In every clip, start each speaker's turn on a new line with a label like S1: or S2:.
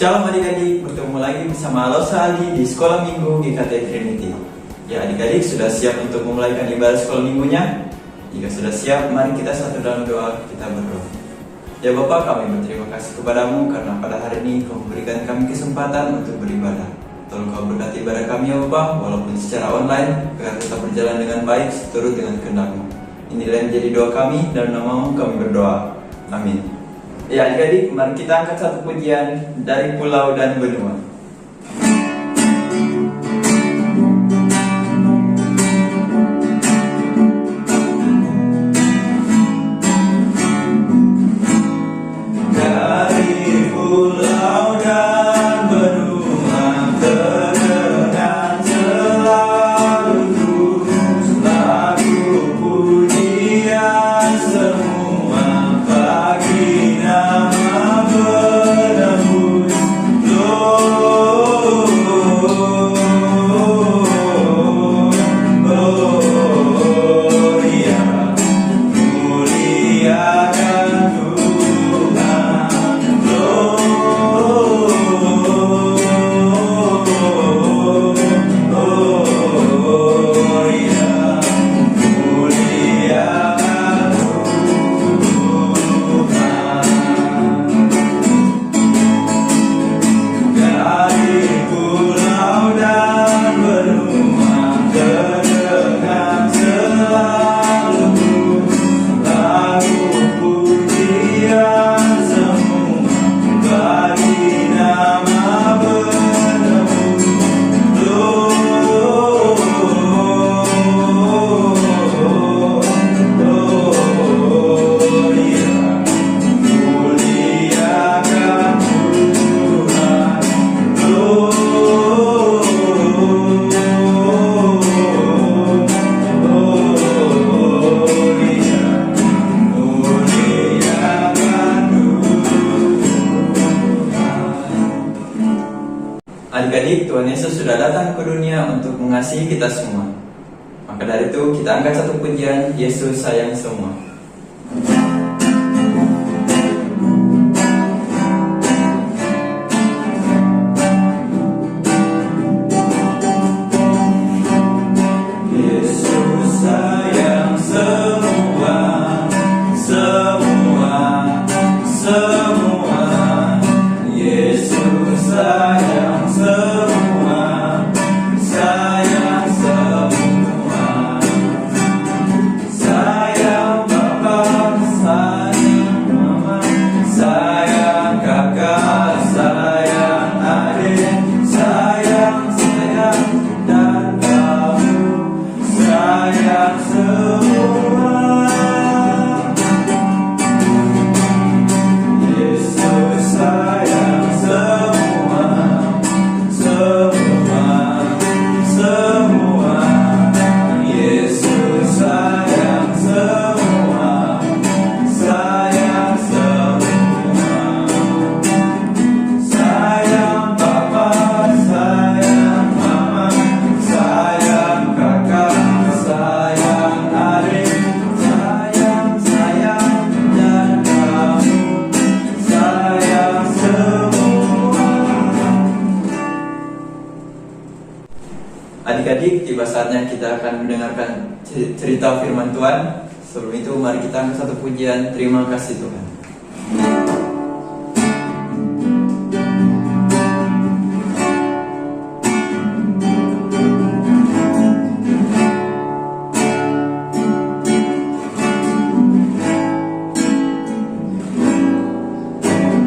S1: Shalom adik-adik, bertemu lagi bersama Alosa Ali di Sekolah Minggu GKT Trinity. Ya adik-adik, sudah siap untuk memulaikan ibadah sekolah minggunya? Jika sudah siap, mari kita satu dalam doa, kita berdoa. Ya Bapa, kami berterima kasih kepadamu karena pada hari ini Kau memberikan kami kesempatan untuk beribadah. Tolong Kau berkati ibadah kami ya Bapa, walaupun secara online, agar tetap berjalan dengan baik seturut dengan kehendak-Mu. Inilah yang menjadi doa kami, dalam nama-Mu kami berdoa. Amin. Ya adik-adik, mari kita angkat satu pujian dari pulau dan benua. Dari pulau dan benua terdengar selalu terus lagu pujian semua bagi nama penebus. Gloria, muliakan Tuhan. Gloria, muliakan Tuhan. Dari pulau dan benua terdengar selalu lagu pujian semua bagi nama penebus. Gloria, muliakan Tuhan. Adik-adik, Tuhan Yesus sudah datang ke dunia untuk mengasihi kita semua. Maka dari itu kita angkat satu pujian, Yesus sayang semua. Yesus sayang semua, semua, semua. Yesus sayang semua, sayang semua. Sayang Bapa, sayang Mama, sayang kakak, sayang adik, sayang dan kamu, sayang semua. Yesus sayang semua, semua, semua. Yesus sayang semua, sayang semua. Sayang Papa, sayang Mama, sayang kakak, sayang adik, sayang dan kamu, sayang semua. Adik-adik, tiba saatnya kita akan mendengarkan cerita firman Tuhan. Sebelum itu mari kita angkat satu pujian, terima kasih Tuhan.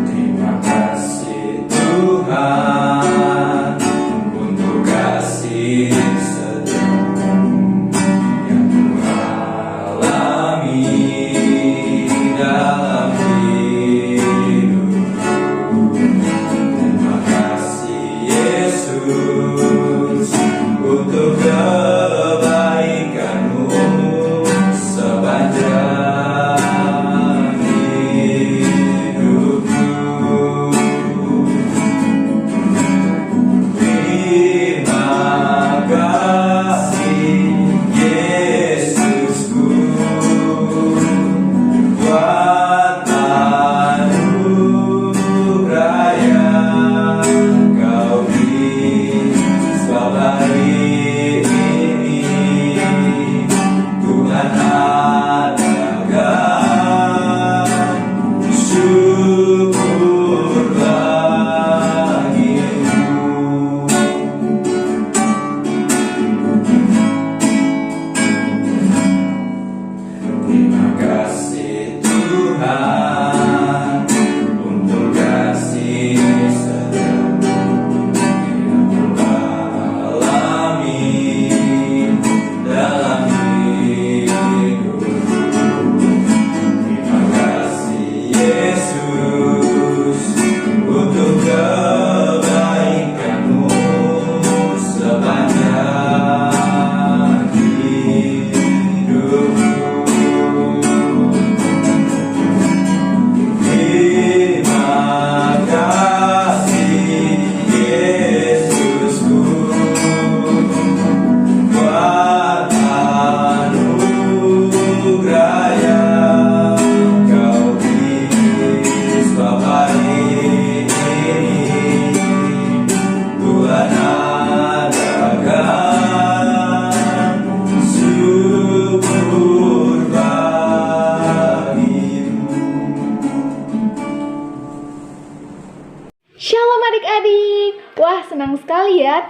S1: Terima kasih Tuhan untuk kasih setiamu yang Ku alami dalam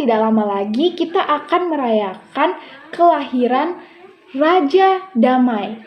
S2: tidak lama lagi kita akan merayakan kelahiran Raja Damai.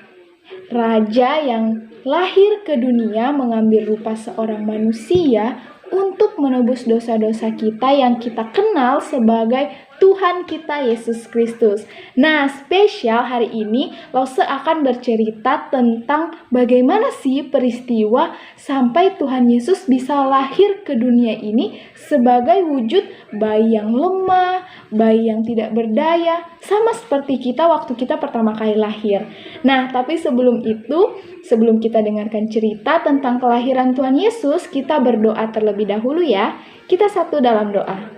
S2: Raja yang lahir ke dunia mengambil rupa seorang manusia untuk menebus dosa-dosa kita yang kita kenal sebagai Tuhan kita Yesus Kristus. Nah, spesial hari ini Lause akan bercerita tentang bagaimana sih peristiwa sampai Tuhan Yesus bisa lahir ke dunia ini sebagai wujud bayi yang lemah, bayi yang tidak berdaya, sama seperti kita waktu kita pertama kali lahir. Nah, tapi sebelum itu, sebelum kita dengarkan cerita tentang kelahiran Tuhan Yesus, kita berdoa terlebih dahulu ya. Kita satu dalam doa.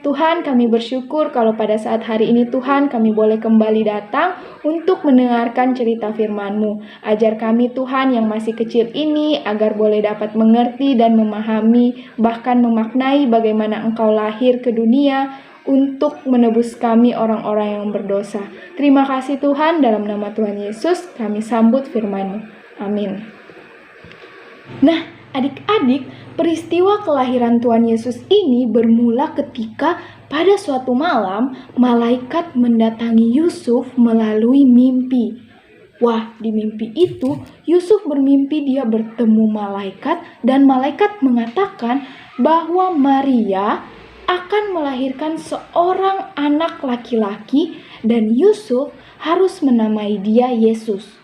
S2: Tuhan, kami bersyukur kalau pada saat hari ini Tuhan kami boleh kembali datang untuk mendengarkan cerita firman-Mu. Ajar kami Tuhan yang masih kecil ini agar boleh dapat mengerti dan memahami, bahkan memaknai bagaimana Engkau lahir ke dunia untuk menebus kami orang-orang yang berdosa. Terima kasih Tuhan, dalam nama Tuhan Yesus kami sambut firman-Mu. Amin. Nah, adik-adik, peristiwa kelahiran Tuhan Yesus ini bermula ketika pada suatu malam malaikat mendatangi Yusuf melalui mimpi. Wah, di mimpi itu Yusuf bermimpi dia bertemu malaikat dan malaikat mengatakan bahwa Maria akan melahirkan seorang anak laki-laki dan Yusuf harus menamai dia Yesus.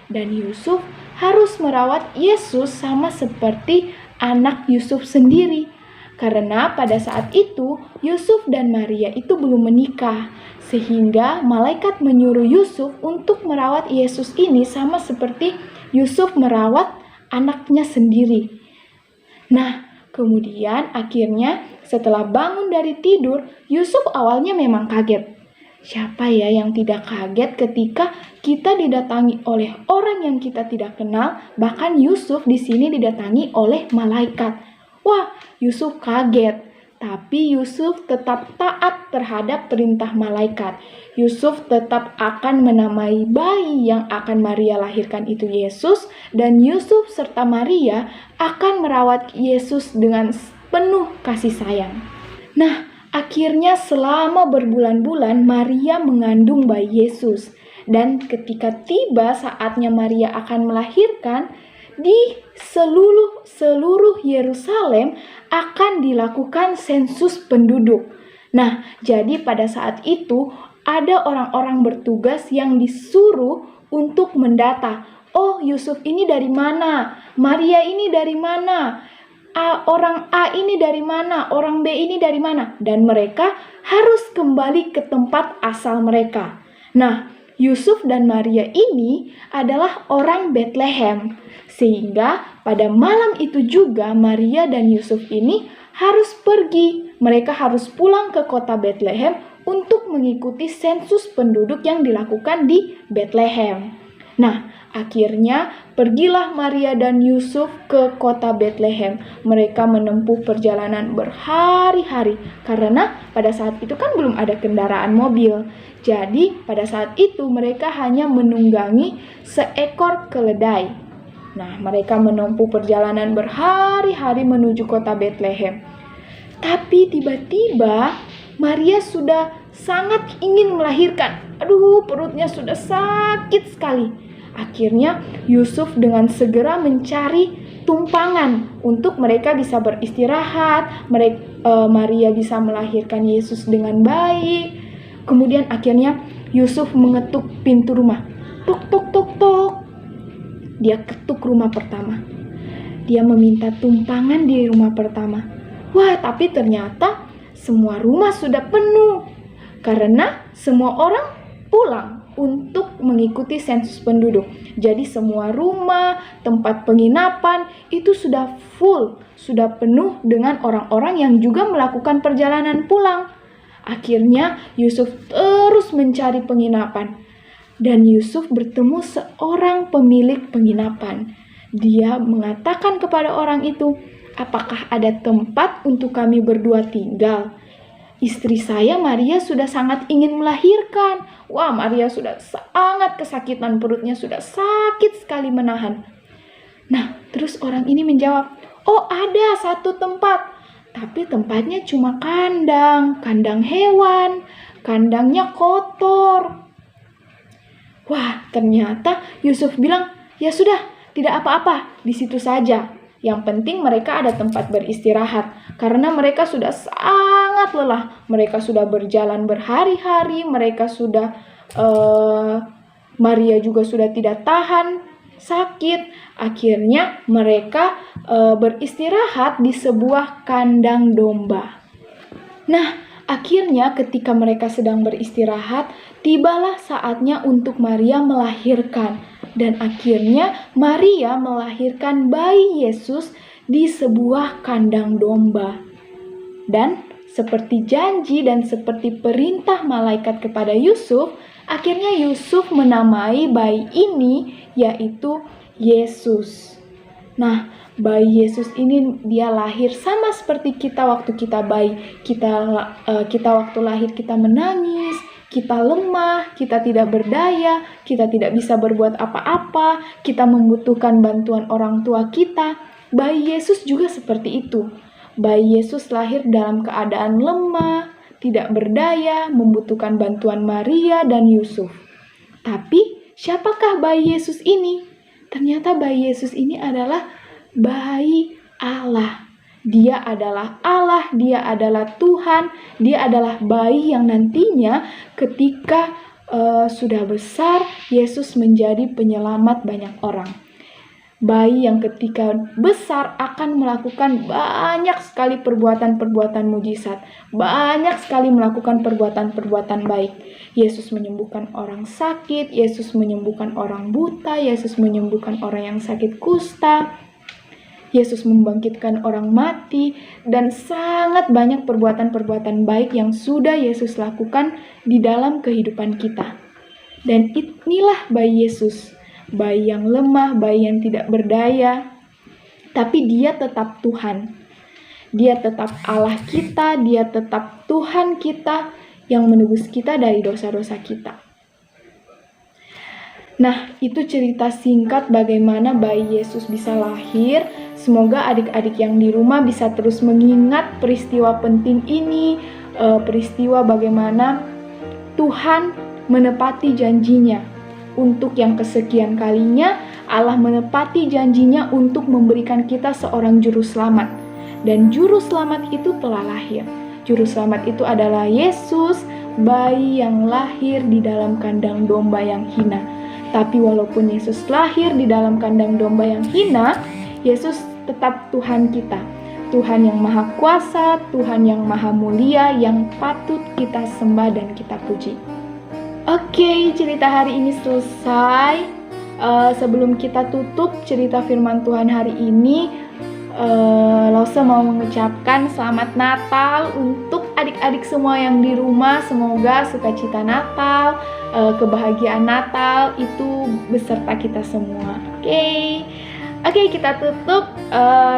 S2: Dan Yusuf harus merawat Yesus sama seperti anak Yusuf sendiri. Karena pada saat itu Yusuf dan Maria itu belum menikah. Sehingga malaikat menyuruh Yusuf untuk merawat Yesus ini sama seperti Yusuf merawat anaknya sendiri. Nah, kemudian akhirnya setelah bangun dari tidur, Yusuf awalnya memang kaget. Siapa ya yang tidak kaget ketika kita didatangi oleh orang yang kita tidak kenal, bahkan Yusuf di sini didatangi oleh malaikat. Wah, Yusuf kaget, tapi Yusuf tetap taat terhadap perintah malaikat. Yusuf tetap akan menamai bayi yang akan Maria lahirkan itu Yesus, dan Yusuf serta Maria akan merawat Yesus dengan penuh kasih sayang. Nah, akhirnya selama berbulan-bulan Maria mengandung bayi Yesus. Dan ketika tiba saatnya Maria akan melahirkan, di seluruh Yerusalem akan dilakukan sensus penduduk. Nah, jadi pada saat itu ada orang-orang bertugas yang disuruh untuk mendata. Oh, Yusuf ini dari mana? Maria ini dari mana? Orang A ini dari mana, orang B ini dari mana, dan mereka harus kembali ke tempat asal mereka. Nah, Yusuf dan Maria ini adalah orang Betlehem, sehingga pada malam itu juga Maria dan Yusuf ini harus pergi. Mereka harus pulang ke kota Betlehem untuk mengikuti sensus penduduk yang dilakukan di Betlehem. Nah, akhirnya pergilah Maria dan Yusuf ke kota Betlehem. Mereka menempuh perjalanan berhari-hari karena pada saat itu kan belum ada kendaraan mobil. Jadi pada saat itu mereka hanya menunggangi seekor keledai. Nah, mereka menempuh perjalanan berhari-hari menuju kota Betlehem. Tapi tiba-tiba Maria sudah sangat ingin melahirkan. Aduh, perutnya sudah sakit sekali. Akhirnya Yusuf dengan segera mencari tumpangan untuk mereka bisa beristirahat, Maria bisa melahirkan Yesus dengan baik. Kemudian akhirnya Yusuf mengetuk pintu rumah. Tok tok tok tok. Dia ketuk rumah pertama. Dia meminta tumpangan di rumah pertama. Wah, tapi ternyata semua rumah sudah penuh karena semua orang pulang untuk mengikuti sensus penduduk. Jadi semua rumah, tempat penginapan itu sudah full, sudah penuh dengan orang-orang yang juga melakukan perjalanan pulang. Akhirnya Yusuf terus mencari penginapan. Dan Yusuf bertemu seorang pemilik penginapan. Dia mengatakan kepada orang itu, "Apakah ada tempat untuk kami berdua tinggal? Istri saya Maria sudah sangat ingin melahirkan." Wah, Maria sudah sangat kesakitan, perutnya sudah sakit sekali menahan. Nah, terus orang ini menjawab, "Oh, ada satu tempat. tapi tempatnya cuma kandang hewan, kandangnya kotor. Wah, ternyata Yusuf bilang, ya sudah, tidak apa-apa, di situ saja. Yang penting mereka ada tempat beristirahat, karena mereka sudah sangat lelah. Mereka sudah berjalan berhari-hari, mereka sudah, Maria juga sudah tidak tahan sakit. Akhirnya mereka beristirahat di sebuah kandang domba. Nah, akhirnya ketika mereka sedang beristirahat, tibalah saatnya untuk Maria melahirkan. Dan akhirnya Maria melahirkan bayi Yesus di sebuah kandang domba. Dan seperti janji dan seperti perintah malaikat kepada Yusuf, akhirnya Yusuf menamai bayi ini yaitu Yesus. Nah, bayi Yesus ini dia lahir sama seperti kita waktu kita bayi. Kita waktu lahir kita menangis, kita lemah, kita tidak berdaya, kita tidak bisa berbuat apa-apa, kita membutuhkan bantuan orang tua kita. Bayi Yesus juga seperti itu. Bayi Yesus lahir dalam keadaan lemah, tidak berdaya, membutuhkan bantuan Maria dan Yusuf. Tapi, siapakah bayi Yesus ini? Ternyata bayi Yesus ini adalah bayi Allah. Dia adalah Allah, dia adalah Tuhan, dia adalah bayi yang nantinya ketika sudah besar, Yesus menjadi penyelamat banyak orang. Bayi yang ketika besar akan melakukan banyak sekali perbuatan-perbuatan mujizat, banyak sekali melakukan perbuatan-perbuatan baik. Yesus menyembuhkan orang sakit, Yesus menyembuhkan orang buta, Yesus menyembuhkan orang yang sakit kusta, Yesus membangkitkan orang mati, dan sangat banyak perbuatan-perbuatan baik yang sudah Yesus lakukan di dalam kehidupan kita. Dan inilah bayi Yesus, bayi yang lemah, bayi yang tidak berdaya, tapi dia tetap Tuhan. Dia tetap Allah kita, dia tetap Tuhan kita yang menebus kita dari dosa-dosa kita. Nah, itu cerita singkat bagaimana bayi Yesus bisa lahir. Semoga adik-adik yang di rumah bisa terus mengingat peristiwa penting ini, peristiwa bagaimana Tuhan menepati janjinya. Untuk yang kesekian kalinya, Allah menepati janjinya untuk memberikan kita seorang juru selamat. Dan juru selamat itu telah lahir. Juru selamat itu adalah Yesus, bayi yang lahir di dalam kandang domba yang hina. Tapi walaupun Yesus lahir di dalam kandang domba yang hina, Yesus tetap Tuhan kita. Tuhan yang maha kuasa, Tuhan yang maha mulia, yang patut kita sembah dan kita puji. Oke, cerita hari ini selesai. Sebelum kita tutup cerita firman Tuhan hari ini, Lose mau mengucapkan selamat Natal untuk adik-adik semua yang di rumah. Semoga sukacita Natal, kebahagiaan Natal itu beserta kita semua. Oke, kita tutup.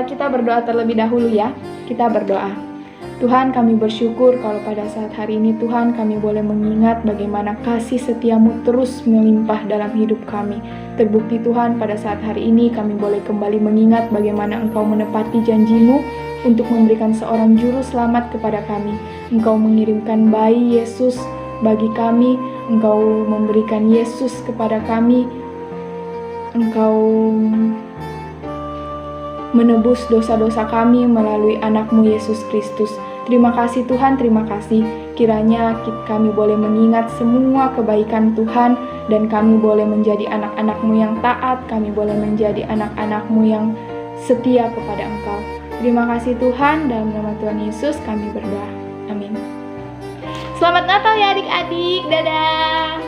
S2: Kita berdoa terlebih dahulu ya. Kita berdoa. Tuhan, kami bersyukur kalau pada saat hari ini Tuhan kami boleh mengingat bagaimana kasih setiamu terus melimpah dalam hidup kami. Terbukti Tuhan pada saat hari ini kami boleh kembali mengingat bagaimana Engkau menepati janjimu untuk memberikan seorang juru selamat kepada kami. Engkau mengirimkan bayi Yesus bagi kami, Engkau memberikan Yesus kepada kami, Engkau menebus dosa-dosa kami melalui anak-Mu Yesus Kristus. Terima kasih Tuhan, terima kasih. Kiranya kami boleh mengingat semua kebaikan Tuhan dan kami boleh menjadi anak-anak-Mu yang taat, kami boleh menjadi anak-anak-Mu yang setia kepada Engkau. Terima kasih Tuhan, dalam nama Tuhan Yesus kami berdoa. Amin. Selamat Natal ya adik-adik, dadah!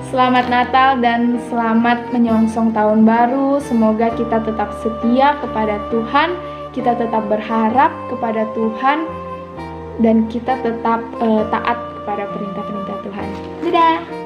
S2: Selamat Natal dan selamat menyongsong tahun baru. Semoga kita tetap setia kepada Tuhan, kita tetap berharap kepada Tuhan, dan kita tetap taat kepada perintah-perintah Tuhan. Dadah!